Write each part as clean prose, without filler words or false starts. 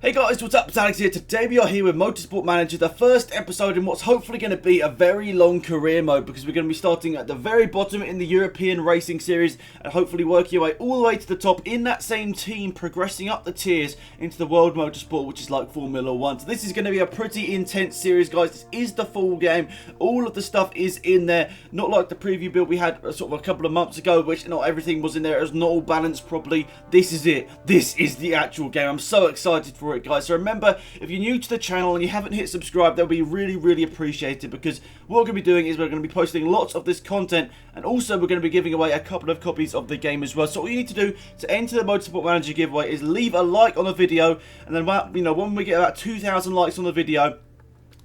Hey guys, what's up? It's Alex here. Today we are here with Motorsport Manager, the first episode in what's hopefully going to be a very long career mode, because we're going to be starting at the very bottom in the European Racing Series and hopefully working your way all the way to the top in that same team, progressing up the tiers into the World Motorsport, which is like Formula 1. So this is going to be a pretty intense series, guys. This is the full game. All of the stuff is in there, not like the preview build we had sort of a couple of months ago, which not everything was in there. It was not all balanced properly. This is it. This is the actual game. I'm so excited for it, guys. So remember, if you're new to the channel and you haven't hit subscribe, that would be really appreciated, because what we're going to be doing is we're going to be posting lots of this content, and also we're going to be giving away a couple of copies of the game as well. So all you need to do to enter the Motorsport Manager giveaway is leave a like on the video, and then when we get about 2,000 likes on the video,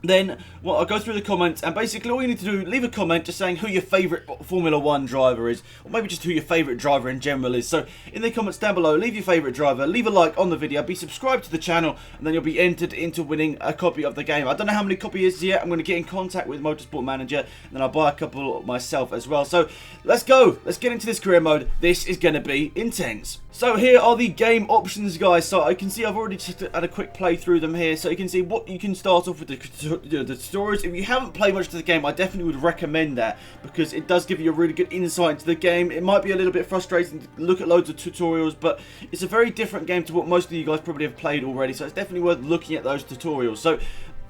then I'll go through the comments, and basically all you need to do, leave a comment just saying who your favourite Formula 1 driver is, or maybe just who your favourite driver in general is. So in the comments down below, leave your favourite driver, leave a like on the video, be subscribed to the channel, and then you'll be entered into winning a copy of the game. I don't know how many copies yet. I'm going to get in contact with Motorsport Manager, and then I'll buy a couple myself as well. So let's go. Let's get into this career mode. This is going to be intense. So here are the game options, guys. So I can see I've already just had a quick play through them here. So you can see what you can start off with the tutorials. If you haven't played much of the game, I definitely would recommend that, because it does give you a really good insight into the game. It might be a little bit frustrating to look at loads of tutorials, but it's a very different game to what most of you guys probably have played already. So it's definitely worth looking at those tutorials. So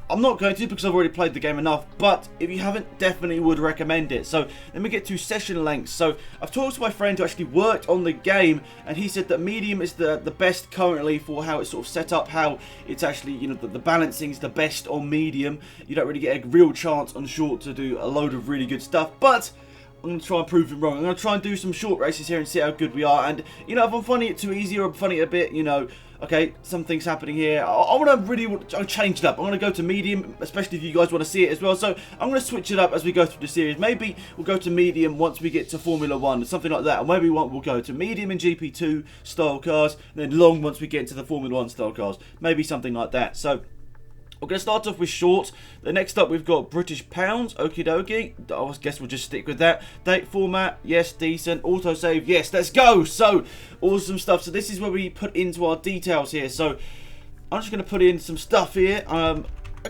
I'm not going to, because I've already played the game enough, but if you haven't, definitely would recommend it. So then we get to session lengths. So I've talked to my friend who actually worked on the game, and he said that medium is the best currently for how it's sort of set up, how it's actually, you know, the balancing is the best on medium. You don't really get a real chance on short to do a load of really good stuff, but I'm going to try and prove him wrong. I'm going to try and do some short races here and see how good we are. And, you know, if I'm finding it too easy or I'm finding it a bit, you know, okay, something's happening here, I want to really change it up. I'm going to go to medium, especially if you guys want to see it as well. So I'm going to switch it up as we go through the series. Maybe we'll go to medium once we get to Formula 1, something like that. Or maybe we'll go to medium in GP2 style cars, and then long once we get into the Formula 1 style cars. Maybe something like that. So we're going to start off with short. The next up we've got British pounds. Okie dokie. I guess we'll just stick with that. Date format, yes, decent. Autosave, yes, let's go. So awesome stuff. So this is where we put into our details here. So I'm just going to put in some stuff here. I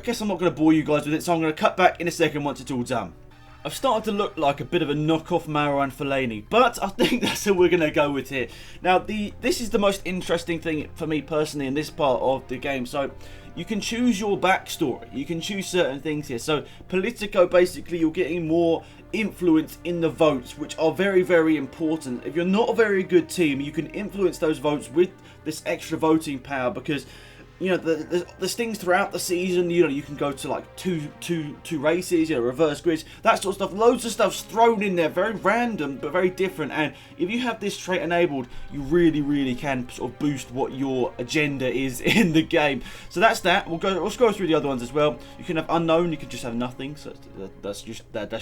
guess I'm not going to bore you guys with it, so I'm going to cut back in a second once it's all done. I've started to look like a bit of a knockoff Mauro and Fellaini, but I think that's what we're going to go with here. Now, this is the most interesting thing for me personally in this part of the game. So you can choose your backstory. You can choose certain things here. So Politico, basically, you're getting more influence in the votes, which are very important. If you're not a very good team, you can influence those votes with this extra voting power, because you know, there's things throughout the season. You know, you can go to like two races, you know, reverse grids, that sort of stuff. Loads of stuff's thrown in there, very random but very different. And if you have this trait enabled, you really can sort of boost what your agenda is in the game. So that's that. Let's go through the other ones as well. You can have unknown. You can just have nothing. So that's just that.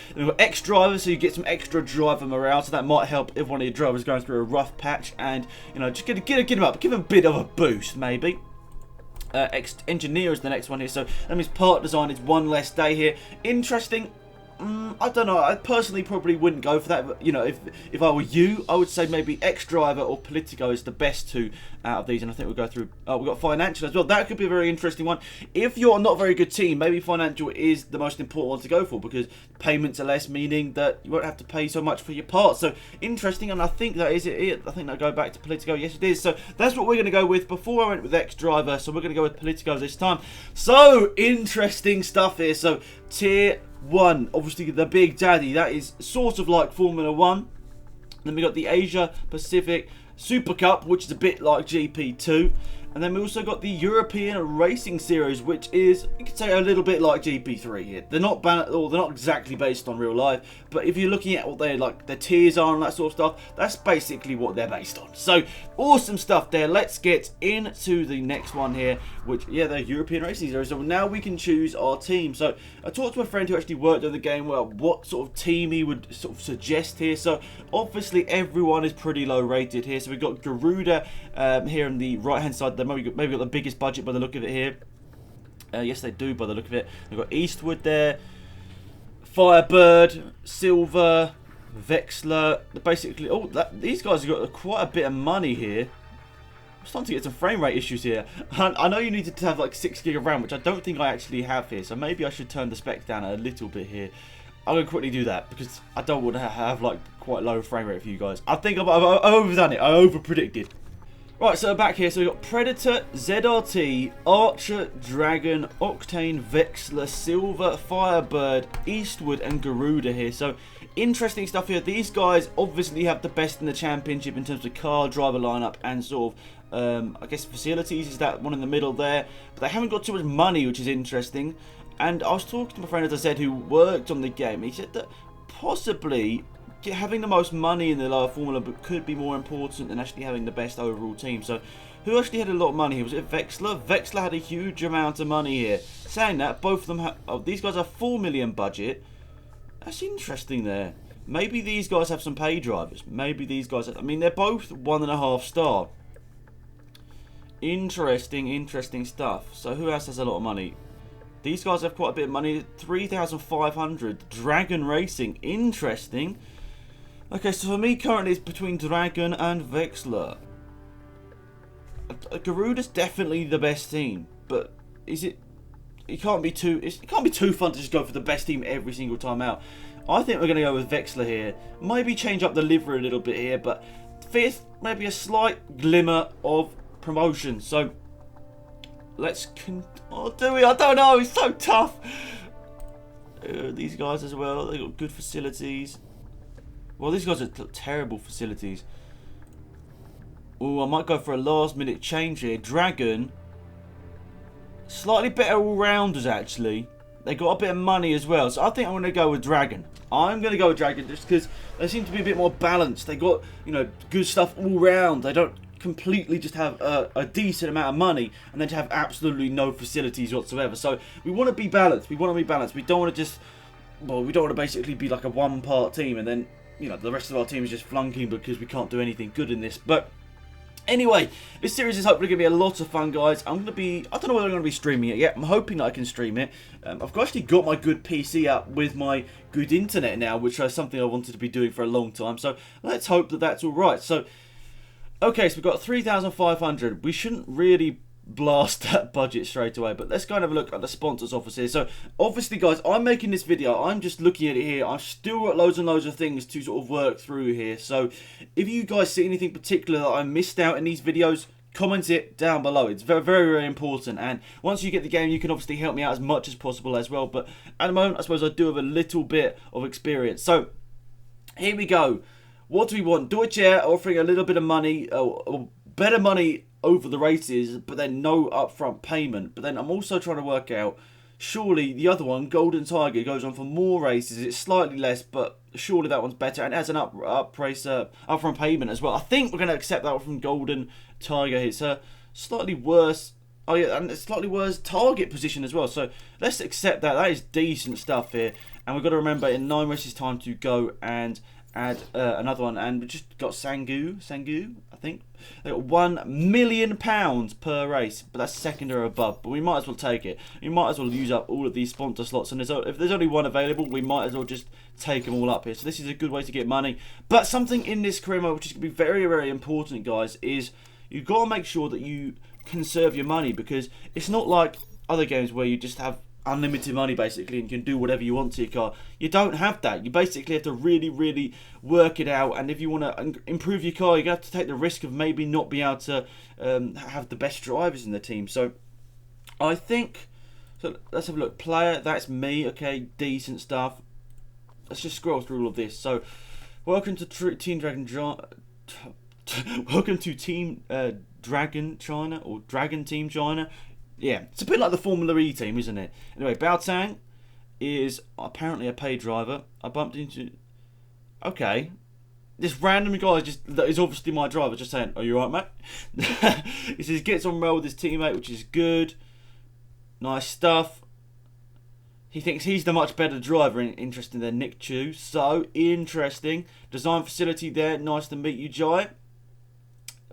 And we've got X driver, so you get some extra driver morale. So that might help if one of your drivers is going through a rough patch, and you know, just get him up, give him a bit of a boost maybe. Engineer is the next one here, so that means part design is one less day here. Interesting. I don't know. I personally probably wouldn't go for that. But, you know, if I were you, I would say maybe X Driver or Politico is the best two out of these. And I think we'll go through. We've got financial as well. That could be a very interesting one. If you're not a very good team, maybe financial is the most important one to go for, because payments are less, meaning that you won't have to pay so much for your parts. So interesting, and I think that is it. I think that'll go back to Politico. Yes, it is. So that's what we're going to go with. Before I went with X Driver, so we're going to go with Politico this time. So interesting stuff here. So tier 1, obviously the Big Daddy, that is sort of like Formula 1. Then we got the Asia Pacific Super Cup, which is a bit like GP2. And then we also got the European Racing Series, which is, you could say, a little bit like GP3 here. They're not they're not exactly based on real life, but if you're looking at what their tiers are and that sort of stuff, that's basically what they're based on. So awesome stuff there. Let's get into the next one here, which, yeah, the European Racing Series. So now we can choose our team. So I talked to a friend who actually worked on the game, well, what sort of team he would sort of suggest here. So obviously everyone is pretty low rated here. So we've got Garuda here on the right hand side. They maybe got the biggest budget by the look of it here. Yes, they do by the look of it. They've got Eastwood there, Firebird, Silver, Vexler. Basically, these guys have got quite a bit of money here. I'm starting to get some frame rate issues here. I know you need to have like 6 gig of RAM, which I don't think I actually have here. So maybe I should turn the spec down a little bit here. I'm going to quickly do that because I don't want to have like quite low frame rate for you guys. I think I've overdone it. I over-predicted. Right, so back here. So we've got Predator, ZRT, Archer, Dragon, Octane, Vexler, Silver, Firebird, Eastwood, and Garuda here. So interesting stuff here. These guys obviously have the best in the championship in terms of car, driver lineup, and sort of, I guess, facilities. Is that one in the middle there? But they haven't got too much money, which is interesting. And I was talking to my friend, as I said, who worked on the game. He said that possibly having the most money in the lower formula could be more important than actually having the best overall team. So who actually had a lot of money here? Was it Vexler? Vexler had a huge amount of money here. Saying that, both of them these guys have 4 million budget. That's interesting there. Maybe these guys have some pay drivers. Maybe these guys have, I mean, they're both 1.5 star. Interesting stuff. So who else has a lot of money? These guys have quite a bit of money. 3,500. Dragon Racing. Interesting. Okay, so for me currently it's between Dragon and Vexler. Garuda's definitely the best team, but is it? It can't be too fun to just go for the best team every single time out. I think we're going to go with Vexler here. Maybe change up the livery a little bit here, but 5th, maybe a slight glimmer of promotion. So let's do we? I don't know. It's so tough. These guys as well. They got good facilities. Well, these guys are terrible facilities. Oh, I might go for a last-minute change here. Dragon, slightly better all-rounders actually. They got a bit of money as well, so I think I'm going to go with Dragon. I'm going to go with Dragon just because they seem to be a bit more balanced. They got, you know, good stuff all round. They don't completely just have a decent amount of money and then to have absolutely no facilities whatsoever. So we want to be balanced. We want to be balanced. We don't want to just, well, we don't want to basically be like a one-part team and then, you know, the rest of our team is just flunking because we can't do anything good in this. But anyway, this series is hopefully going to be a lot of fun, guys. I don't know whether I'm going to be streaming it yet. I'm hoping that I can stream it. I've actually got my good PC up with my good internet now, which is something I wanted to be doing for a long time. So let's hope that that's all right. So, okay, so we've got 3,500. We shouldn't really blast that budget straight away, but let's go and have a look at the sponsors office here. So obviously, guys, I'm making this video, I'm just looking at it here. I've still got loads and loads of things to sort of work through here. So if you guys see anything particular that I missed out in these videos, comment it down below. It's very important, and once you get the game, you can obviously help me out as much as possible as well. But at the moment, I suppose I do have a little bit of experience. So here we go. What do we want? Deutsche Air offering a little bit of money, or better money over the races, but then no upfront payment. But then I'm also trying to work out, surely the other one, Golden Tiger, goes on for more races. It's slightly less, but surely that one's better and has an upfront payment as well. I think we're going to accept that one from Golden Tiger. It's a slightly worse, oh yeah, and a slightly worse target position as well. So let's accept that. That is decent stuff here. And we've got to remember in 9 races time to go and add another one, and we just got Sangu, I think. They got £1 million per race, but that's second or above. But we might as well take it. We might as well use up all of these sponsor slots, and if there's only one available, we might as well just take them all up here. So this is a good way to get money. But something in this career mode which is going to be very important, guys, is you've got to make sure that you conserve your money, because it's not like other games where you just have unlimited money basically and can do whatever you want to your car. You don't have that. You basically have to really work it out, and if you want to improve your car, you're going to have to take the risk of maybe not being able to have the best drivers in the team. So I think, so let's have a look. Player, that's me. Okay, decent stuff. Let's just scroll through all of this. So welcome to Team Dragon welcome to Team Dragon China, or Dragon Team China. Yeah, it's a bit like the Formula E team, isn't it? Anyway, Baotang is apparently a paid driver. I bumped into... Okay. This random guy that is obviously my driver just saying, "Are you alright, mate?" He says gets on well with his teammate, which is good. Nice stuff. He thinks he's the much better driver, interesting, than Nick Chu. So, interesting. Design facility there. Nice to meet you, Jai.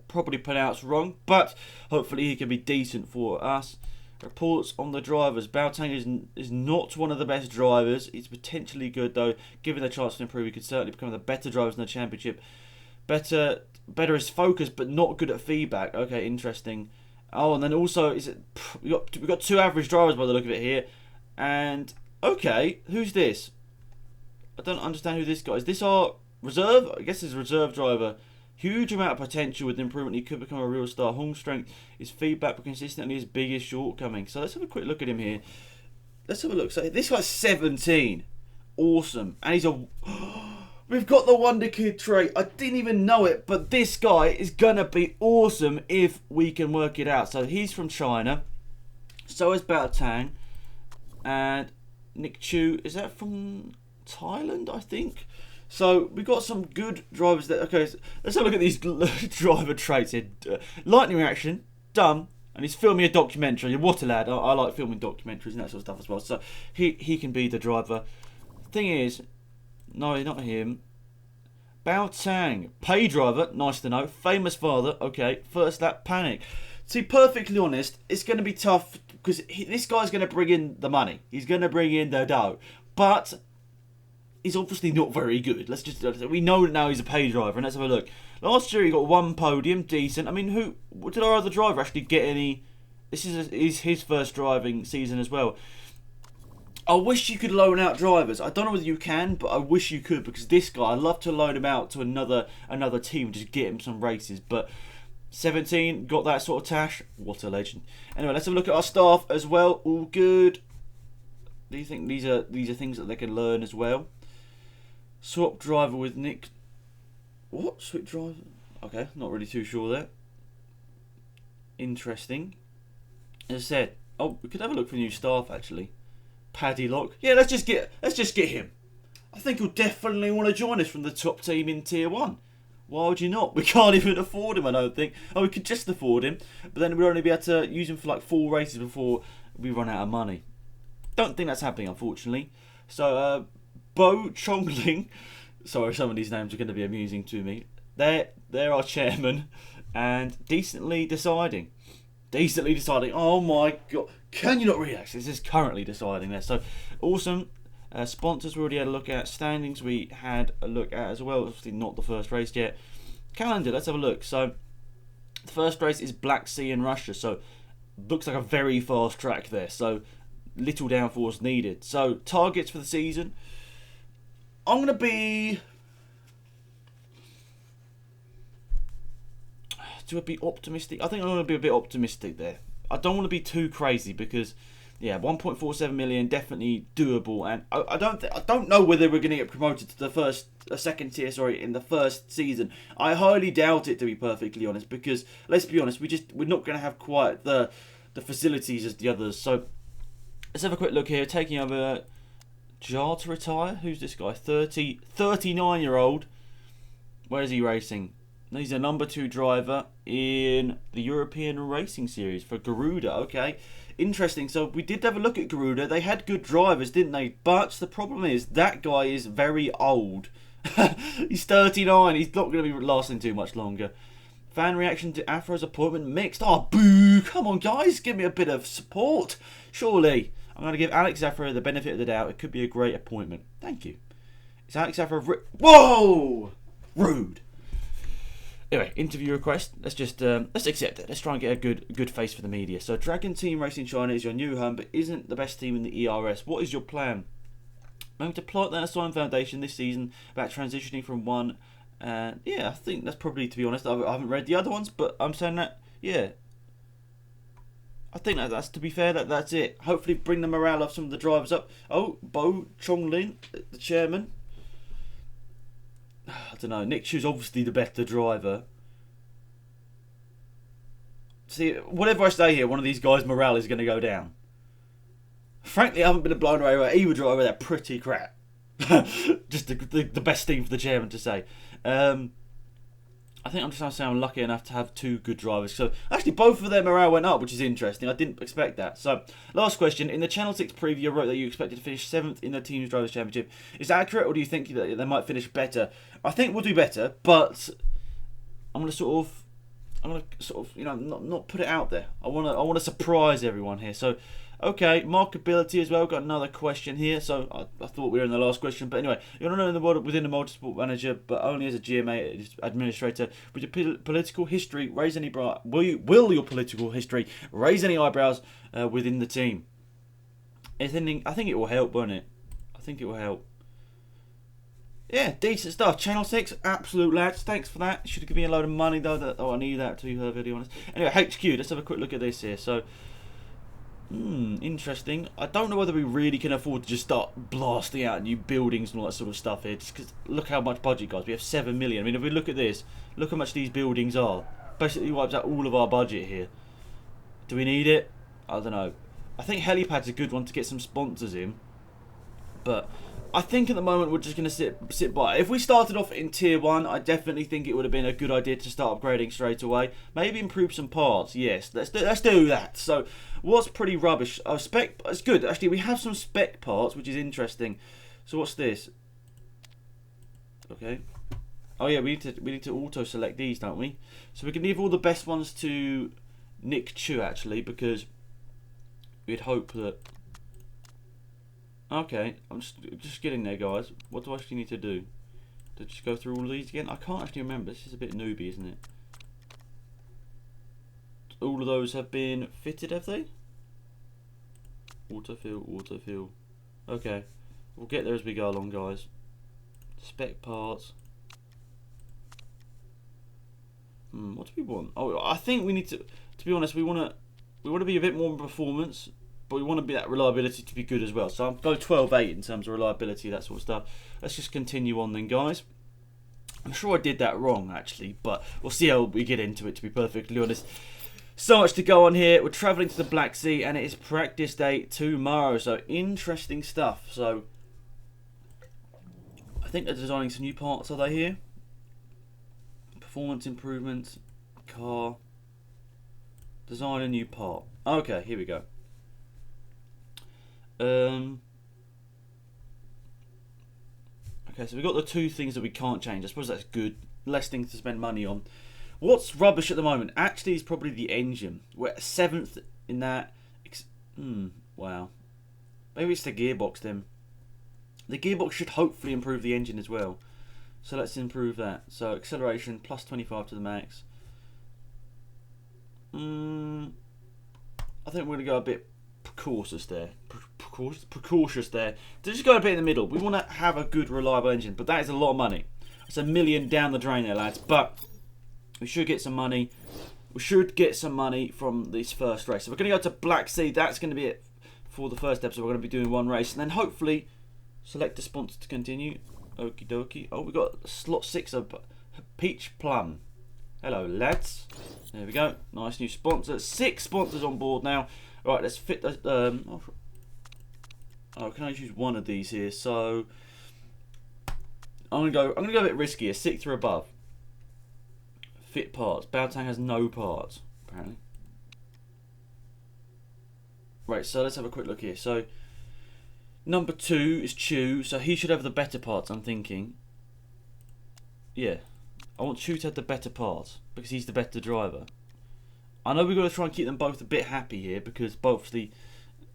Probably pronounced wrong, but hopefully he can be decent for us. Reports on the drivers. Baotang is not one of the best drivers. He's potentially good though. Given the chance to improve, he could certainly become the better drivers in the championship. better is focus, but not good at feedback. Okay, interesting. Oh, and then also, we got 2 average drivers by the look of it here. And, okay, who's this? I don't understand who this guy is. This our reserve? I guess it's a reserve driver. Huge amount of potential with improvement. He could become a real star. Home strength, his feedback, but consistently his biggest shortcoming. So let's have a quick look at him here. Let's have a look. So this guy's 17. Awesome. And he's a... We've got the Wonder Kid trait. I didn't even know it, but this guy is going to be awesome if we can work it out. So he's from China. So is Bao Tang. And Nick Chu, is that from Thailand, I think? So we got some good drivers there. Okay, so let's have a look at these driver traits here. Lightning reaction, done. And he's filming a documentary. What a lad. I like filming documentaries and that sort of stuff as well. So he can be the driver. Thing is, no, not him. Bao Tang, pay driver, nice to know. Famous father, okay. First lap panic. To be perfectly honest, it's going to be tough because this guy's going to bring in the money. He's going to bring in the dough. But he's obviously not very good. We know now he's a pay driver, and let's have a look. Last year he got 1 podium, decent. I mean, did our other driver actually get any? This is his first driving season as well. I wish you could loan out drivers. I don't know whether you can, but I wish you could, because this guy, I'd love to loan him out to another team, just get him some races. But 17, got that sort of tash. What a legend. Anyway, let's have a look at our staff as well. All good. Do you think these are things that they can learn as well? Swap driver with Nick. What? Swap driver? Okay, not really too sure there. Interesting. As I said, oh, we could have a look for new staff actually. Paddy Lock. Yeah, let's just get him. I think he'll definitely want to join us from the top team in Tier 1. Why would you not? We can't even afford him, I don't think. Oh, we could just afford him, but then we'd only be able to use him for like 4 races before we run out of money. Don't think that's happening, unfortunately. So, Bo Chongling. Sorry, some of these names are going to be amusing to me. They're our chairman, and decently deciding. Oh my god. Can you not relax? This is currently deciding there. So, awesome. Sponsors we already had a look at. Standings we had a look at as well. Obviously not the first race yet. Calendar, let's have a look. So, the first race is Black Sea in Russia. So, looks like a very fast track there. So, little downforce needed. So, targets for the season. I'm going to be... Do I be optimistic? I think I'm going to be a bit optimistic there. I don't want to be too crazy because, yeah, 1.47 million definitely doable, and I don't know whether we're going to get promoted to the second tier. Sorry, in the first season. I highly doubt it, to be perfectly honest, because let's be honest, we're not going to have quite the facilities as the others. So let's have a quick look here. Taking over Jar to retire. Who's this guy? 39-year-old. Where is he racing? He's a number 2 driver in the European Racing Series for Garuda. Okay, interesting. So we did have a look at Garuda. They had good drivers, didn't they? But the problem is that guy is very old. He's 39. He's not going to be lasting too much longer. Fan reaction to Afro's appointment mixed. Oh, boo! Come on, guys. Give me a bit of support. Surely. I'm going to give Alex Afro the benefit of the doubt. It could be a great appointment. Thank you. It's Alex Afro. Whoa! Rude. Anyway, interview request. Let's accept it. Let's try and get a good face for the media. So, Dragon Team Racing China is your new home, but isn't the best team in the ERS. What is your plan? Maybe to plot that assign foundation this season about transitioning from one. Yeah, I think that's probably, to be honest, I haven't read the other ones, but I'm saying that, yeah. I think that's, to be fair, that's it. Hopefully bring the morale of some of the drivers up. Oh, Bo Chonglin, the chairman. I don't know. Nick Chu's obviously the better driver. See, whatever I say here, one of these guys' morale is going to go down. Frankly, I haven't been blown away by either driver. They're pretty crap. Just the best thing for the chairman to say. I think I'm just going to say I'm lucky enough to have 2 good drivers. So, actually, both of their morale went up, which is interesting. I didn't expect that. So, last question. In the Channel 6 preview, you wrote that you expected to finish 7th in the Teams Drivers' Championship. Is that accurate, or do you think that they might finish better? I think we'll do better, but I'm going to sort of, not put it out there. I want to surprise everyone here. So, Okay, markability as well. Got another question here. So I thought we were in the last question, but anyway, you're not in the world within the Motorsport Manager, but only as a GMA administrator. With your political history, raise any will your political history raise any eyebrows within the team? I think it will help, won't it? I think it will help. Yeah, decent stuff. Channel 6, absolute lads. Thanks for that. Should have given me a load of money though. I need that to be very honest. Anyway, HQ. Let's have a quick look at this here. So. Interesting. I don't know whether we really can afford to just start blasting out new buildings and all that sort of stuff here. Just because look how much budget, guys. We have 7 million. I mean, if we look at this, look how much these buildings are. Basically wipes out all of our budget here. Do we need it? I don't know. I think helipad's a good one to get some sponsors in. But I think at the moment we're just going to sit by. If we started off in Tier 1, I definitely think it would have been a good idea to start upgrading straight away. Maybe improve some parts. Yes, let's do that. So, what's pretty rubbish? Spec. It's good. Actually, we have some spec parts, which is interesting. So, what's this? Okay. Oh yeah, we need to auto select these, don't we? So we can leave all the best ones to Nick Chu actually, because we'd hope that. Okay, I'm just getting there, guys. What do I actually need to do? To just go through all of these again? I can't actually remember. This is a bit newbie, isn't it? All of those have been fitted, have they? Autofill. Okay, we'll get there as we go along, guys. Spec parts. What do we want? Oh, I think we need to be honest, we want to be a bit more in performance. But we want to be that reliability to be good as well. So I'll go 12.8 in terms of reliability, that sort of stuff. Let's just continue on then, guys. I'm sure I did that wrong, actually. But we'll see how we get into it, to be perfectly honest. So much to go on here. We're travelling to the Black Sea, and it is practice day tomorrow. So interesting stuff. So I think they're designing some new parts, are they here? Performance improvements. Car. Design a new part. Okay, here we go. Okay, so we've got the two things that we can't change. I suppose that's good. Less things to spend money on. What's rubbish at the moment? Actually, is probably the engine. We're 7th in that. Wow. Maybe it's the gearbox then. The gearbox should hopefully improve the engine as well. So let's improve that. So acceleration plus 25 to the max. I think we're going to go a bit precautious there. Precautious there. To just go a bit in the middle. We want to have a good, reliable engine, but that is a lot of money. It's $1 million down the drain there, lads. But we should get some money. We should get some money from this first race. So we're going to go to Black Sea. That's going to be it for the first episode. We're going to be doing one race, and then hopefully select a sponsor to continue. Okie dokie. Oh, we got slot 6 of Peach Plum. Hello, lads. There we go. Nice new sponsor. 6 sponsors on board now. Right, let's fit those. Can I choose one of these here? So I'm gonna go a bit riskier. 6th or above. Fit parts. Baotang has no parts apparently. Right, so let's have a quick look here. So number 2 is Chu, so he should have the better parts. I'm thinking. Yeah, I want Chu to have the better parts because he's the better driver. I know we've got to try and keep them both a bit happy here because obviously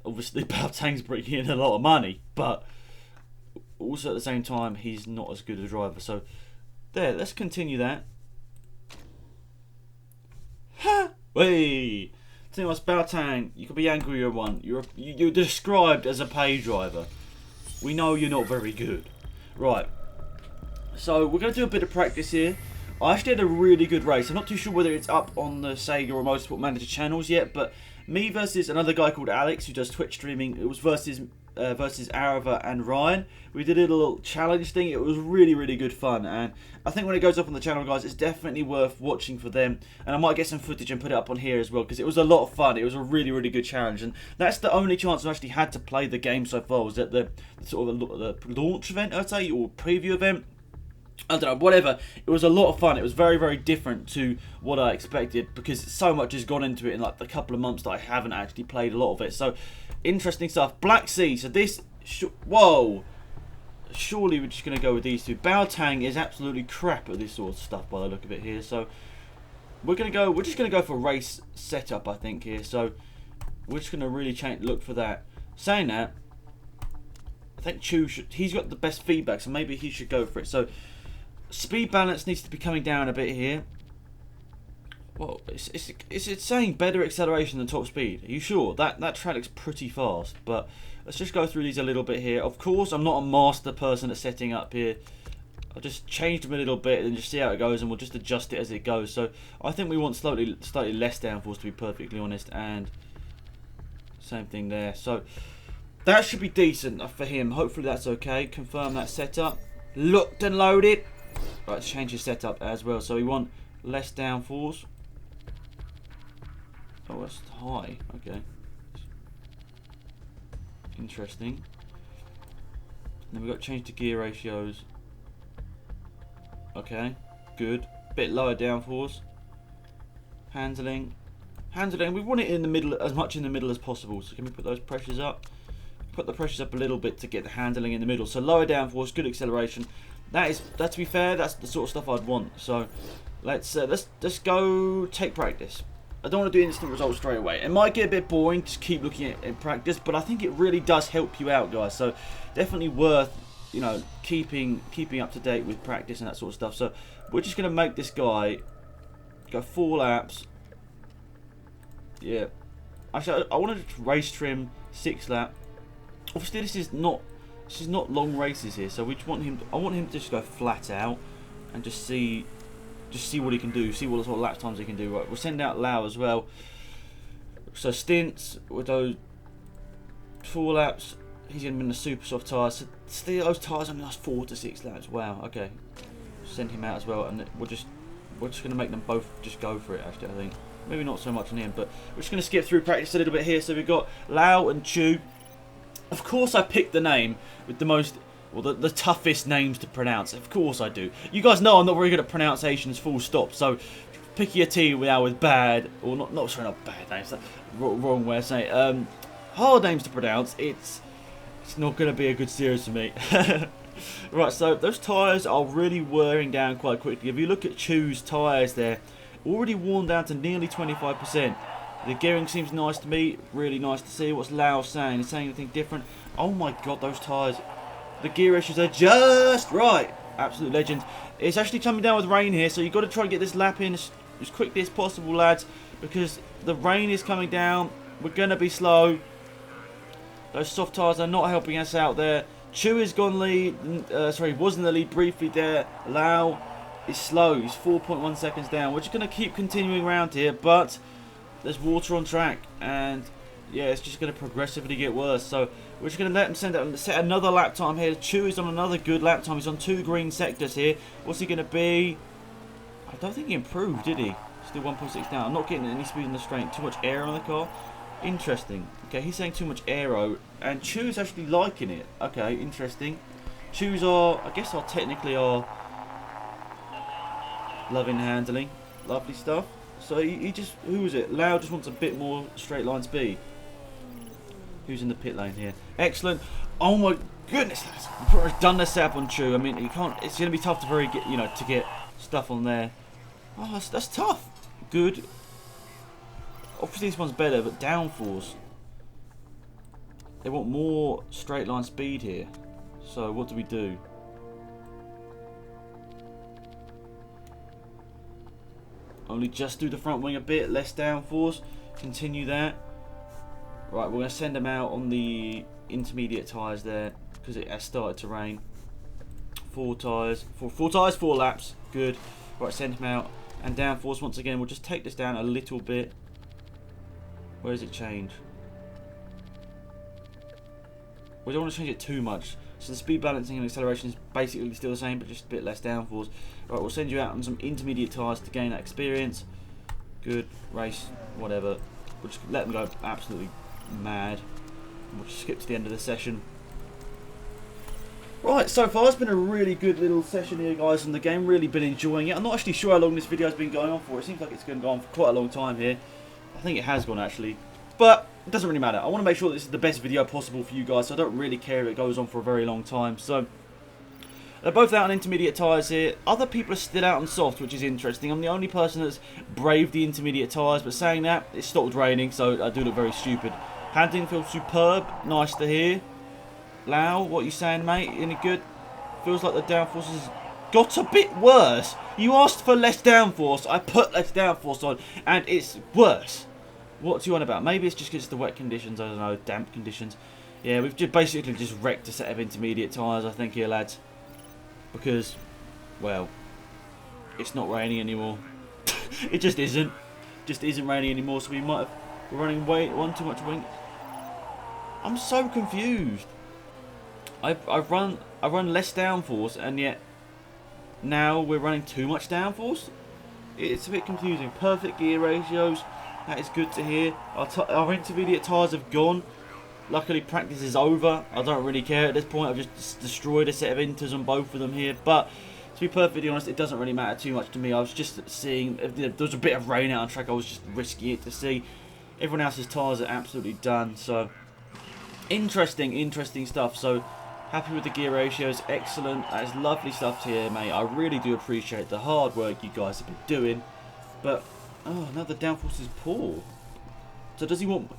Baotang's bringing in a lot of money, but also at the same time he's not as good a driver. So there, let's continue that. Ha! Hey, tell you what, Baotang, you could be angry you're one. You're described as a pay driver. We know you're not very good. Right. So we're going to do a bit of practice here. I actually had a really good race. I'm not too sure whether it's up on the Sega or Motorsport Manager channels yet, but me versus another guy called Alex who does Twitch streaming. It was versus Arava and Ryan. We did a little challenge thing. It was really, really good fun, and I think when it goes up on the channel, guys, it's definitely worth watching for them. And I might get some footage and put it up on here as well because it was a lot of fun. It was a really, really good challenge, and that's the only chance I've actually had to play the game so far. Was at the sort of the launch event, I'd say, or preview event. I don't know, whatever. It was a lot of fun. It was very, very different to what I expected because so much has gone into it in like the couple of months that I haven't actually played a lot of it. So, interesting stuff. Black Sea. So this... Whoa! Surely we're just going to go with these two. Baotang is absolutely crap at this sort of stuff by the look of it here. So, we're just going to go for race setup, I think, here. So, we're just going to really look for that. Saying that, I think Chu he's got the best feedback, so maybe he should go for it. So speed balance needs to be coming down a bit here. Well, it's saying better acceleration than top speed. Are you sure? That track looks pretty fast, but let's just go through these a little bit here. Of course, I'm not a master person at setting up here. I'll just change them a little bit and just see how it goes, and we'll just adjust it as it goes. So I think we want slightly less downforce, to be perfectly honest, and same thing there. So that should be decent for him. Hopefully that's okay. Confirm that setup. Locked and loaded. Right, let's change his setup as well. So we want less downforce. Oh, that's high. Okay. Interesting. And then we've got to change the gear ratios. Okay, good. Bit lower downforce. Handling. We want it in the middle, as much in the middle as possible. So can we put those pressures up? Put the pressures up a little bit to get the handling in the middle. So lower downforce, good acceleration. That to be fair, that's the sort of stuff I'd want. So let's go take practice. I don't want to do instant results straight away. It might get a bit boring, just keep looking at it in practice, but I think it really does help you out, guys. So definitely worth, you know, keeping up to date with practice and that sort of stuff. So we're just going to make this guy go 4 laps. Yeah. Actually, I wanted to race trim 6 lap. Obviously, this is not long races here, so we just want him. I want him to just go flat out and just see what he can do. See what sort of lap times he can do. Right, we'll send out Lau as well. So stints with those 4 laps. He's going to be in the super soft tyres. So still, those tyres only last 4 to 6 laps. Wow. Okay. Send him out as well, and we're just going to make them both just go for it. Actually, I think maybe not so much on him, but we're just going to skip through practice a little bit here. So we've got Lau and Chu. Of course, I picked the name with the most, well, the toughest names to pronounce. Of course, I do. You guys know I'm not very good at pronunciations. Full stop. So pick your team with bad, or not bad names. That's wrong way of saying it. Hard names to pronounce. It's not going to be a good series for me. Right, so those tyres are really wearing down quite quickly. If you look at Chu's tyres there, already worn down to nearly 25%. The gearing seems nice to me, really nice to see. What's Lau saying? Is saying anything different? Oh my god, those tyres. The gear ratios are just right. Absolute legend. It's actually coming down with rain here, so you've got to try and get this lap in as quickly as possible, lads, because the rain is coming down. We're going to be slow. Those soft tyres are not helping us out there. Chu is gone lead. Was in the lead briefly there. Lau is slow. He's 4.1 seconds down. We're just going to keep continuing around here, but there's water on track, and yeah, it's just going to progressively get worse. So we're just going to let him set another lap time here. Chu is on another good lap time. He's on 2 green sectors here. What's he going to be? I don't think he improved, did he? Still 1.6 down. I'm not getting any speed in the straight. Too much air on the car. Interesting. Okay, he's saying too much aero, and Chu's actually liking it. Okay, interesting. Chu's are technically loving handling. Lovely stuff. So he just, who was it? Lau just wants a bit more straight line speed. Who's in the pit lane here? Excellent. Oh my goodness, lads. I've already done the setup on Chu. I mean, you can't. It's going to be tough to get stuff on there. Oh, that's tough. Good. Obviously, this one's better, but downforce. They want more straight line speed here. So what do we do? Only just do the front wing a bit, less downforce. Continue that. Right, we're going to send them out on the intermediate tyres there because it has started to rain. 4 tyres, 4 laps. Good. Right, send them out. And downforce once again. We'll just take this down a little bit. Where does it change? We don't want to change it too much. So the speed balancing and acceleration is basically still the same, but just a bit less downforce. Right, we'll send you out on some intermediate tyres to gain that experience. Good. Race. Whatever. We'll just let them go absolutely mad. We'll just skip to the end of the session. Right, so far it's been a really good little session here, guys, on the game. Really been enjoying it. I'm not actually sure how long this video has been going on for. It seems like it's going to go on for quite a long time here. I think it has gone, actually. But it doesn't really matter. I want to make sure that this is the best video possible for you guys, so I don't really care if it goes on for a very long time. So They're both out on intermediate tyres here. Other people are still out on soft, which is interesting. I'm the only person that's braved the intermediate tyres, but saying that, it stopped raining, so I do look very stupid. Handling feels superb. Nice to hear. Lau, what are you saying, mate? Any good? Feels like the downforce has got a bit worse. You asked for less downforce. I put less downforce on, and it's worse. What do you want about? Maybe it's just because it's the wet conditions. I don't know, damp conditions. Yeah, we've just basically just wrecked a set of intermediate tyres, I think, here, lads. Because, well, it's not raining anymore. It just isn't. Just isn't raining anymore, so we might have... We're running one too much wing. I'm so confused. I run less downforce, and yet now we're running too much downforce. It's a bit confusing. Perfect gear ratios. That is good to hear. Our intermediate tyres have gone. Luckily, practice is over. I don't really care at this point. I've just destroyed a set of inters on both of them here. But to be perfectly honest, it doesn't really matter too much to me. I was just seeing if there was a bit of rain out on track. I was just risking it to see. Everyone else's tyres are absolutely done. So interesting stuff. So happy with the gear ratios. Excellent. That is lovely stuff here, mate. I really do appreciate the hard work you guys have been doing. But oh, now the downforce is poor. So does he want?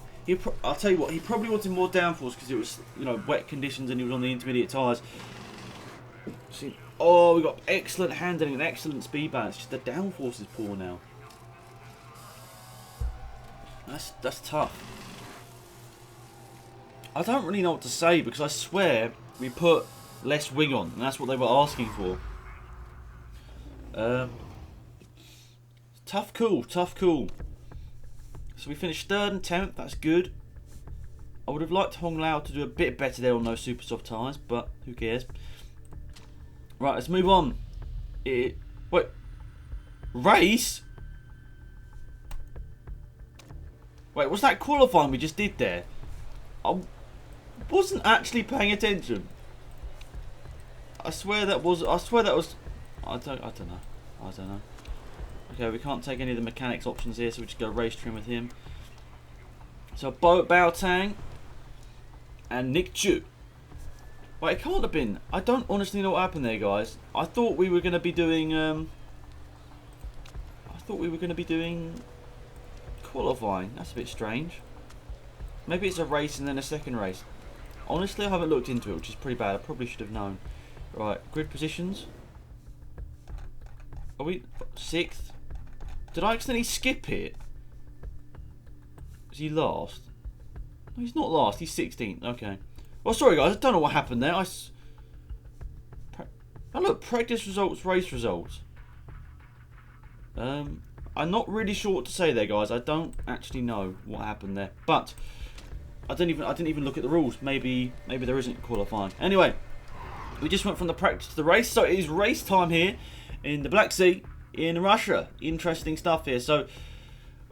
I'll tell you what. He probably wanted more downforce because it was, you know, wet conditions and he was on the intermediate tyres. See, oh, we got excellent handling and excellent speed balance. Just the downforce is poor now. That's tough. I don't really know what to say because I swear we put less wing on and that's what they were asking for. Tough call. So we finished 3rd and 10th, that's good. I would have liked Hong Lao to do a bit better there on those super soft tyres, but who cares. Right, let's move on. Wait. Race? Wait, was that qualifying we just did there? I wasn't actually paying attention. I swear that was... I don't know. Okay, we can't take any of the mechanics options here, so we just go race trim with him. So Bao Tang and Nick Chu. Wait, it can't have been. I don't honestly know what happened there, guys. I thought we were going to be doing. Qualifying. That's a bit strange. Maybe it's a race and then a second race. Honestly, I haven't looked into it, which is pretty bad. I probably should have known. Right, grid positions. Are we 6th? Did I accidentally skip it? Is he last? No, he's not last. He's 16th. Okay. Well, sorry guys. I don't know what happened there. Oh look, practice results, race results. I'm not really sure what to say there, guys. I don't actually know what happened there. But I didn't even look at the rules. Maybe there isn't qualifying. Anyway, we just went from the practice to the race. So it is race time here in the Black Sea in Russia. Interesting stuff here. So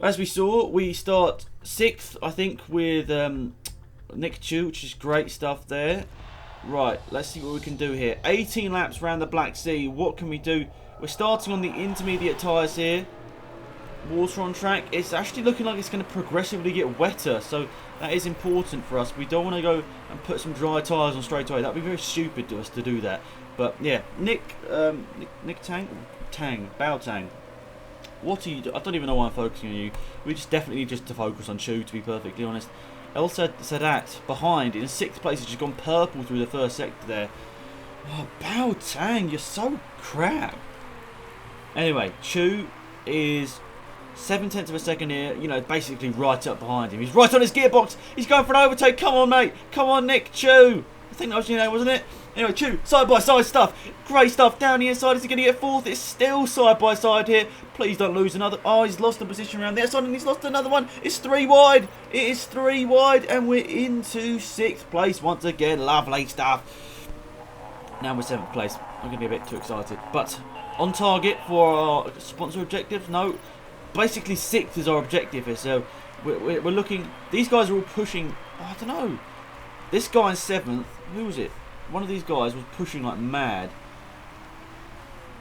as we saw, we start 6th, I think, with Nick Chu, which is great stuff there. Right, let's see what we can do here. 18 laps around the Black Sea. What can we do? We're starting on the intermediate tyres here. Water on track. It's actually looking like it's going to progressively get wetter, so that is important for us. We don't want to go and put some dry tyres on straight away. That would be very stupid to us to do that. But yeah, Nick Bao Tang. What are you doing? I don't even know why I'm focusing on you. We just definitely need to focus on Chu, to be perfectly honest. El Sadat behind in 6th place has just gone purple through the first sector there. Oh, Bao Tang, you're so crap. Anyway, Chu is 7/10 of a second here, you know, basically right up behind him. He's right on his gearbox. He's going for an overtake. Come on, mate. Come on, Nick. Chu. I think that was your name, wasn't it? Anyway, Chu, side-by-side stuff. Great stuff. Down the inside, is he going to get 4th? It's still side-by-side here. Please don't lose another. Oh, he's lost a position around the outside and he's lost another one. It's 3 wide. It is 3 wide and we're into 6th place once again. Lovely stuff. Now we're 7th place. I'm going to be a bit too excited. But on target for our sponsor objectives? No. Basically 6th is our objective here. So we're looking. These guys are all pushing. I don't know. This guy in 7th. Who was it? One of these guys was pushing like mad.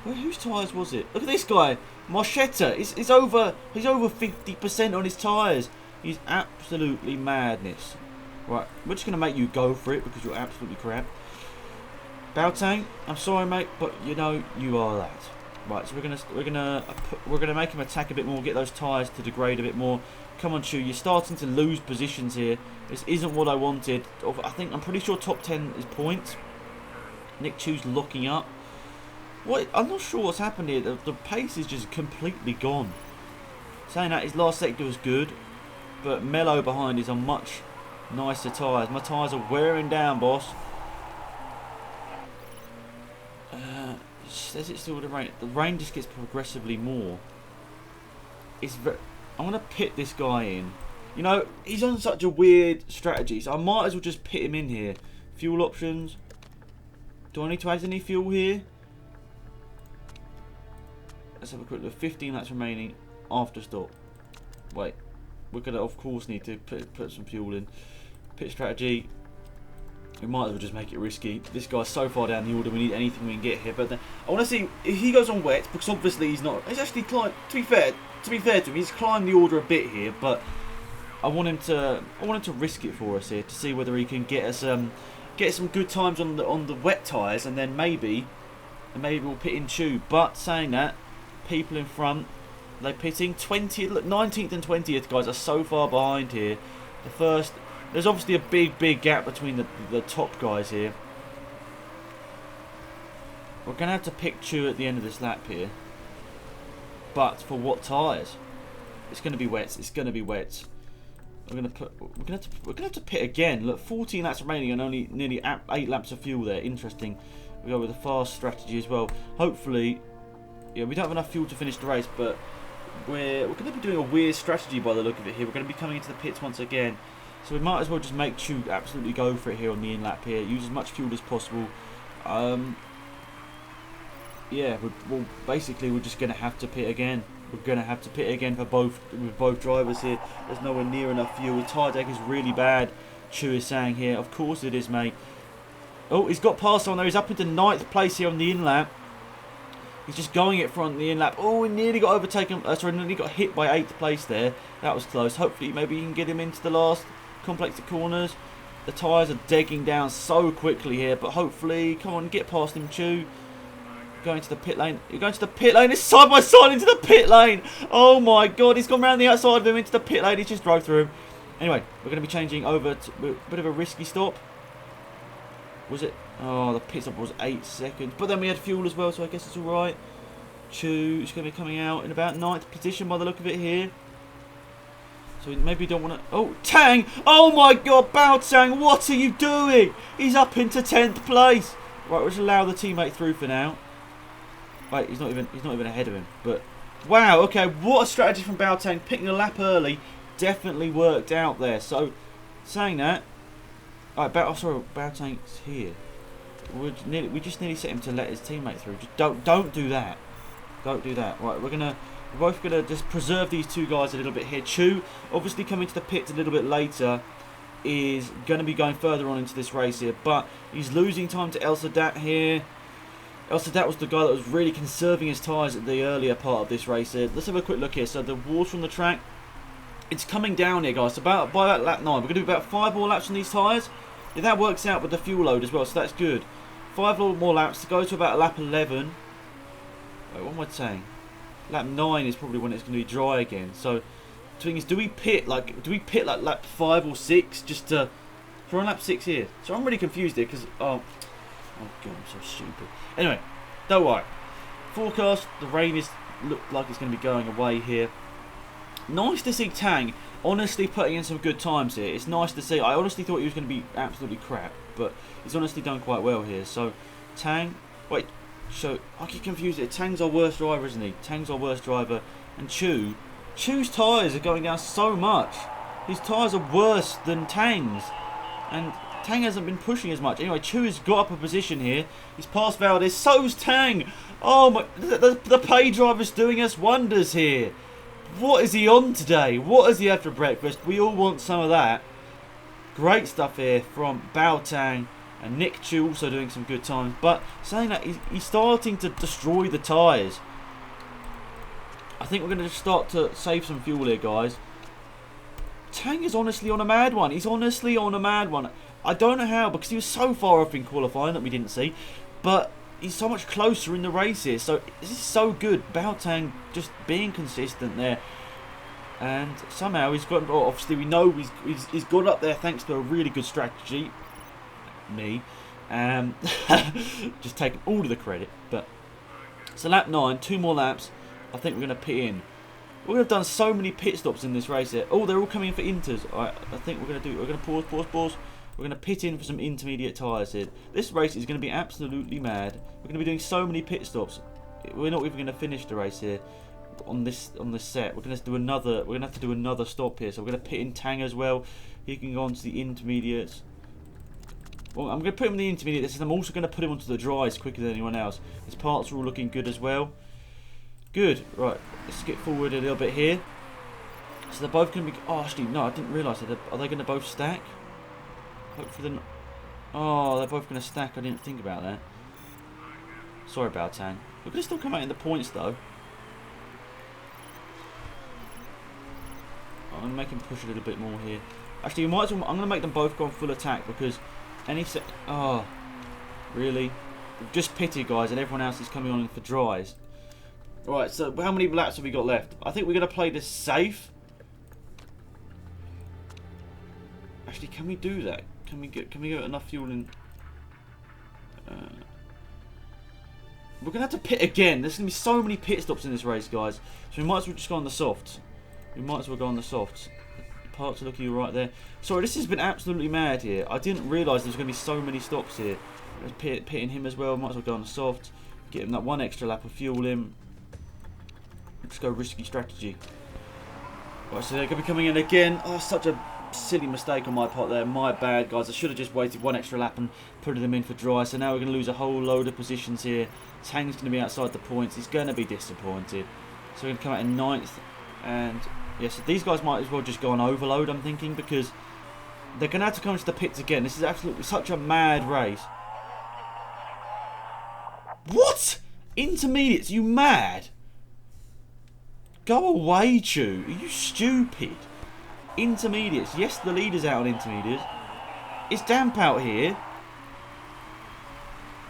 Well, whose tyres was it? Look at this guy, Marchetta. He's over 50% on his tyres. He's absolutely madness. Right, we're just gonna make you go for it because you're absolutely crap. Baotang, I'm sorry, mate, but you know you are that. Right, so we're gonna make him attack a bit more, get those tyres to degrade a bit more. Come on, Chu, you're starting to lose positions here. This isn't what I wanted. I'm pretty sure top 10 is points. Nick Chu's locking up. What? I'm not sure what's happened here. The pace is just completely gone. Saying that, his last sector was good, but Mello behind is on much nicer tyres. My tyres are wearing down, boss. Says it's still the rain. The rain just gets progressively more. I'm going to pit this guy in. You know, he's on such a weird strategy, so I might as well just pit him in here. Fuel options. Do I need to add any fuel here? Let's have a quick look. 15 laps remaining after stop. Wait. We're going to, of course, need to put some fuel in. Pit strategy. We might as well just make it risky. This guy's so far down the order, we need anything we can get here. But then, I want to see if he goes on wet, because obviously he's not. He's actually climbed. To be fair to him, he's climbed the order a bit here. But I want him to risk it for us here to see whether he can get us get some good times on the wet tyres, and then maybe we'll pit in Chu. But saying that, people in front, they're pitting 20th, 19th and 20th guys are so far behind here. The first. There's obviously a big gap between the top guys here. We're going to have to pick Chu at the end of this lap here. But for what tyres? It's going to be wet. It's going to be wet. We're going to have to pit again. Look, 14 laps remaining and only nearly 8 laps of fuel there. Interesting. We go with a fast strategy as well. Hopefully, yeah, we don't have enough fuel to finish the race, but we're going to be doing a weird strategy by the look of it here. We're going to be coming into the pits once again. So we might as well just make Chu absolutely go for it here on the in-lap here. Use as much fuel as possible. Yeah, basically we're just going to have to pit again. We're going to have to pit again with both drivers here. There's nowhere near enough fuel. The tyre deck is really bad, Chu is saying here. Of course it is, mate. Oh, he's got past on there. He's up into 9th place here on the in-lap. He's just going it front the in-lap. Oh, he nearly got overtaken. Sorry, nearly got hit by 8th place there. That was close. Hopefully maybe he can get him into the last complex of corners. The tyres are degging down so quickly here, but hopefully, come on, get past him, Chu. Going to the pit lane. You're going to the pit lane. It's side by side into the pit lane. Oh my god, he's gone around the outside of him into the pit lane. He just drove through him. Anyway, we're going to be changing over to a bit of a risky stop. Was it? Oh, the pit stop was 8 seconds. But then we had fuel as well, so I guess it's alright. Chu is going to be coming out in about 9th position by the look of it here. So we maybe don't want to... Oh, Tang! Oh my god, Baotang, what are you doing? He's up into 10th place. Right, we'll just allow the teammate through for now. Wait, he's not even ahead of him. But wow, okay, what a strategy from Baotang. Picking a lap early definitely worked out there. So, saying that... Alright, Baotang's here. We just nearly set him to let his teammate through. Just don't do that. Don't do that. Right, we're both going to just preserve these two guys a little bit here. Chu, obviously coming to the pits a little bit later, is going to be going further on into this race here. But he's losing time to El Sadat here. El Sadat was the guy that was really conserving his tyres at the earlier part of this race here. Let's have a quick look here. So the water on the track, it's coming down here, guys. So by about lap 9, we're going to do about 5 more laps on these tyres. Yeah, that works out with the fuel load as well, so that's good. 5 more laps to go to about lap 11. Wait, what am I saying? Lap 9 is probably when it's going to be dry again. So, the thing is, do we pit like lap 5 or 6 just to... We're on lap 6 here. So I'm really confused here because... Oh god, I'm so stupid. Anyway, don't worry. Forecast, the rain is look like it's going to be going away here. Nice to see Tang honestly putting in some good times here. It's nice to see. I honestly thought he was going to be absolutely crap, but he's honestly done quite well here. So, Tang... Wait... So, I get confused here. Tang's our worst driver, isn't he? Tang's our worst driver. And Chu's tyres are going down so much. His tyres are worse than Tang's. And Tang hasn't been pushing as much. Anyway, Chu has got up a position here. He's past Valdez. So's Tang. Oh my... The pay driver's doing us wonders here. What is he on today? What is he had for breakfast? We all want some of that. Great stuff here from Baotang. And Nick Chu also doing some good times. But saying that, he's starting to destroy the tyres. I think we're going to just start to save some fuel here, guys. Tang is honestly on a mad one. He's honestly on a mad one. I don't know how, because he was so far off in qualifying that we didn't see. but he's so much closer in the race here. So this is so good. Baotang just being consistent there. And somehow he's got, obviously we know he's got up there thanks to a really good strategy. Me. Just taking all of the credit. But so lap 9, 2 more laps. I think we're going to pit in. We're going to have done so many pit stops in this race here. Oh, they're all coming in for inters. Alright, I think we're going to pause. We're going to pit in for some intermediate tyres here. This race is going to be absolutely mad. We're going to be doing so many pit stops. We're not even going to finish the race here. On this set, we're going to do another. We're going to have to do another stop here. So we're going to pit in Tang as well. He can go on to the intermediates. Well, I'm going to put him in the intermediates, and I'm also going to put him onto the dries quicker than anyone else. His parts are all looking good as well. Good. Right, let's get forward a little bit here. So they're both going to be. Oh, actually, no, I didn't realise. Are they going to both stack? Hopefully they're not. Oh, they're both going to stack. I didn't think about that. Sorry about Tang. We're going to still come out in the points though. I'm going to make him push a little bit more here. Actually, I'm going to make them both go on full attack because any set. Oh, really? We've just pitted, guys, and everyone else is coming on for dries. Right, so how many laps have we got left? I think we're going to play this safe. Actually, can we do that? Can we get enough fuel in? We're going to have to pit again. There's going to be so many pit stops in this race, guys. So we might as well just go on the softs. The parts are looking right there. Sorry, this has been absolutely mad here. I didn't realise there was going to be so many stops here. Pitting him as well. Might as well go on the soft. Get him that one extra lap of fuel in. Just go risky strategy. Right, so they're going to be coming in again. Oh, such a silly mistake on my part there. My bad, guys. I should have just waited one extra lap and put them in for dry. So now we're going to lose a whole load of positions here. Tang's going to be outside the points. He's going to be disappointed. So we're going to come out in 9th. And yeah, so these guys might as well just go on overload, I'm thinking, because they're going to have to come into the pits again. This is absolutely such a mad race. What? Intermediates? You mad? Go away, Chew. Are you stupid? Intermediates. Yes, the leader's out on intermediates. It's damp out here.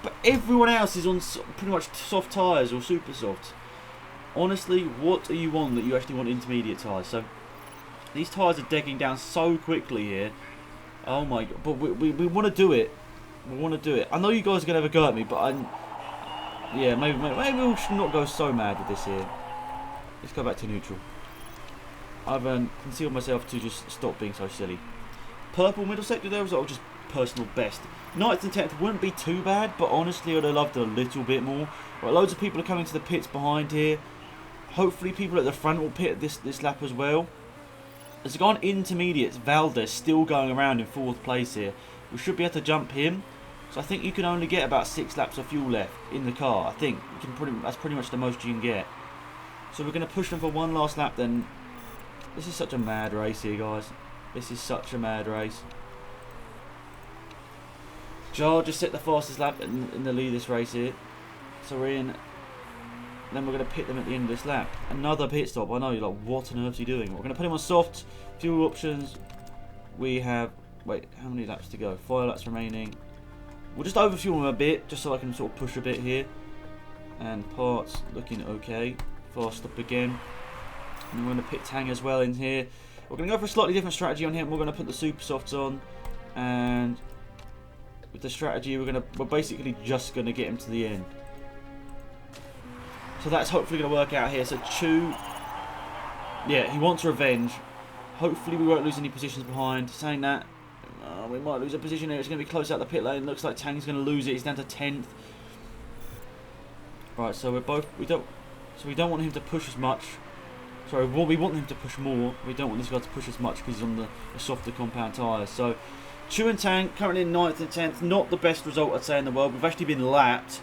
But everyone else is on pretty much soft tyres or super soft. Honestly, what are you on that you actually want intermediate tyres? So these tyres are degging down so quickly here. Oh my god! But we want to do it. We want to do it. I know you guys are gonna have a go at me, but yeah, maybe we should not go so mad with this here. Let's go back to neutral. I've concealed myself to just stop being so silly. Purple middle sector there was just personal best. 9th and 10th wouldn't be too bad, but honestly I'd have loved a little bit more. Right, loads of people are coming to the pits behind here. Hopefully people at the front will pit this lap as well. As gone intermediates, Valdez still going around in 4th place here. We should be able to jump him. So I think you can only get about 6 laps of fuel left in the car. I think you can that's pretty much the most you can get. So we're going to push them for one last lap then. This is such a mad race here, guys. This is such a mad race. Jar just set the fastest lap in the lead of this race here. So we're in. Then we're going to pit them at the end of this lap. Another pit stop. I know, you're like, what on earth are you doing? We're going to put him on soft. Fuel options. We have... Wait, how many laps to go? 5 laps remaining. We'll just overfuel him a bit, just so I can sort of push a bit here. And parts looking okay. Fast stop again. And we're going to pit Tang as well in here. We're going to go for a slightly different strategy on him. We're going to put the super softs on. And with the strategy, we're basically just going to get him to the end. So that's hopefully going to work out here. So Chu, yeah, he wants revenge. Hopefully we won't lose any positions behind. Saying that, we might lose a position here. It's going to be close out the pit lane. Looks like Tang's going to lose it. He's down to 10th. Right, so we don't want him to push as much. Sorry, we want him to push more. We don't want this guy to push as much because he's on the softer compound tyres. So Chu and Tang currently in 9th and 10th. Not the best result, I'd say, in the world. We've actually been lapped,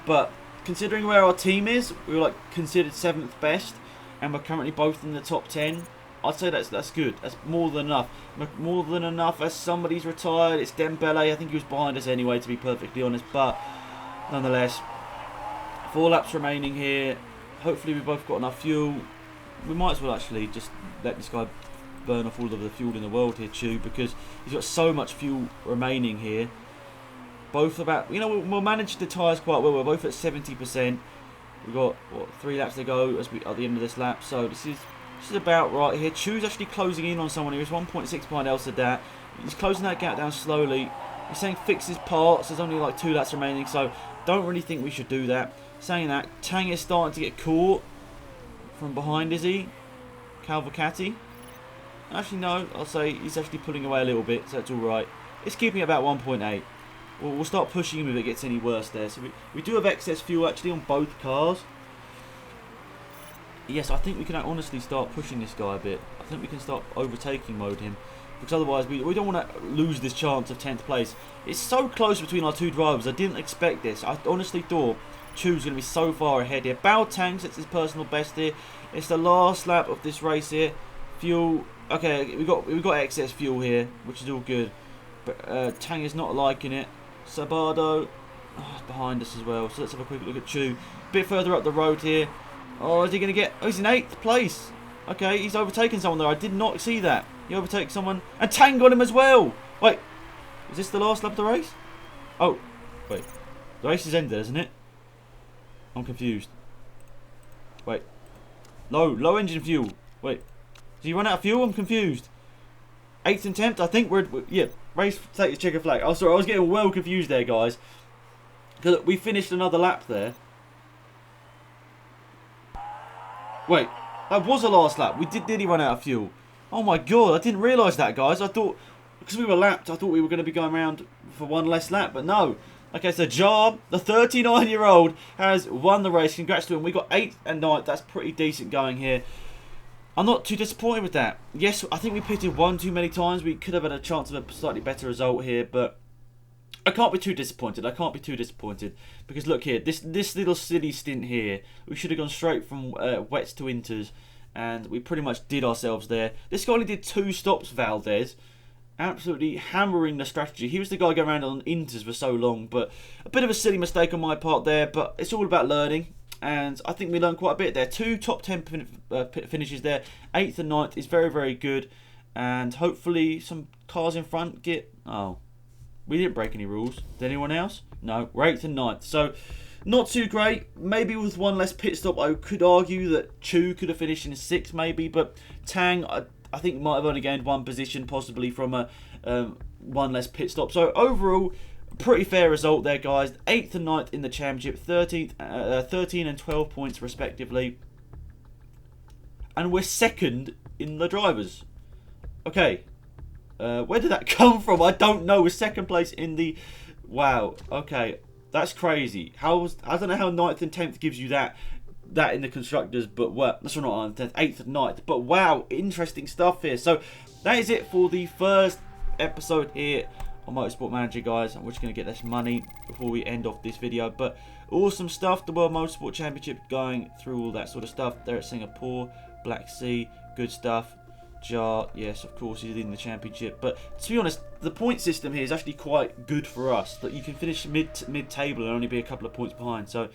but considering where our team is, we were like considered 7th best, and we're currently both in the top 10. I'd say that's good. That's more than enough. More than enough. As somebody's retired, it's Dembele. I think he was behind us anyway, to be perfectly honest. But nonetheless, 4 laps remaining here. Hopefully we've both got enough fuel. We might as well actually just let this guy burn off all of the fuel in the world here, Chew, because he's got so much fuel remaining here. Both about, we'll manage the tyres quite well. We're both at 70%. We've got, what, 3 laps to go at the end of this lap. So this is about right here. Chu's actually closing in on someone here. He's 1.6 behind El Sadat. He's closing that gap down slowly. He's saying fix his parts. There's only like 2 laps remaining, so don't really think we should do that. Saying that, Tang is starting to get caught from behind, is he? Calvacati? Actually, no. I'll say he's actually pulling away a little bit, so that's alright. It's keeping about 1.8. We'll start pushing him if it gets any worse there. So we do have excess fuel actually on both cars. Yes, I think we can honestly start pushing this guy a bit. I think we can start overtaking mode him. Because otherwise we don't want to lose this chance of 10th place. It's so close between our 2 drivers. I didn't expect this. I honestly thought Chu's going to be so far ahead here. Bao Tang sets his personal best here. It's the last lap of this race here. Fuel. Okay, we got excess fuel here, which is all good. But Tang is not liking it. Sabado behind us as well. So let's have a quick look at Chu. A bit further up the road here. Oh, is he going to get... Oh, he's in 8th place. Okay, he's overtaken someone there. I did not see that. He overtakes someone. And Tang got him as well. Wait. Is this the last lap of the race? Oh. Wait. The race is ended, isn't it? I'm confused. Wait. Low engine fuel. Wait. Did he run out of fuel? I'm confused. 8th and 10th? I think we're yeah. Race take the checker flag. Oh, sorry. I was getting well confused there, guys. Because we finished another lap there. Wait. That was the last lap. We did nearly run out of fuel. Oh my god. I didn't realise that, guys. I thought... Because we were lapped, I thought we were going to be going around for one less lap. But no. Okay, so Job, the 39-year-old, has won the race. Congrats to him. We got 8th and 9th. That's pretty decent going here. I'm not too disappointed with that. Yes, I think we pitted one too many times. We could have had a chance of a slightly better result here, but I can't be too disappointed. I can't be too disappointed. Because look here, this little silly stint here, we should have gone straight from wets to inters, and we pretty much did ourselves there. This guy only did 2 stops, Valdez. Absolutely hammering the strategy. He was the guy going around on inters for so long, but a bit of a silly mistake on my part there, but it's all about learning. And I think we learned quite a bit there. 2 top 10 finishes there. 8th and 9th is very, very good. And hopefully some cars in front get... Oh, we didn't break any rules. Did anyone else? No, we're 8th and 9th. So, not too great. Maybe with one less pit stop, I could argue that Chu could have finished in 6th maybe. But Tang, I think might have only gained 1 position possibly from a one less pit stop. So, overall... Pretty fair result there, guys. 8th and 9th in the championship, 13 and 12 points respectively. And we're 2nd in the drivers. Okay. Where did that come from? I don't know. We're 2nd place in the... Wow. Okay. That's crazy. I don't know how 9th and 10th gives you that in the constructors, but well, that's not 9th and 10th, 8th and 9th. But wow, interesting stuff here. So that is it for the first episode here on Motorsport Manager, guys. I'm just going to get this money before we end off this video, but awesome stuff. The World Motorsport Championship, going through all that sort of stuff there at Singapore, Black Sea, good stuff. Jar, yes, of course, he's in the championship, but to be honest, the point system here is actually quite good for us, that you can finish mid-table and only be a couple of points behind. So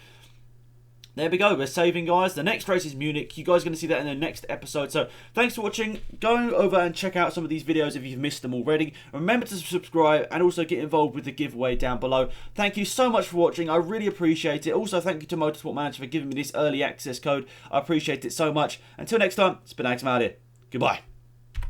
there we go, we're saving, guys. The next race is Munich. You guys are going to see that in the next episode. So thanks for watching. Go over and check out some of these videos if you've missed them already. Remember to subscribe and also get involved with the giveaway down below. Thank you so much for watching. I really appreciate it. Also, thank you to Motorsport Manager for giving me this early access code. I appreciate it so much. Until next time, it's been Alex out here. Goodbye.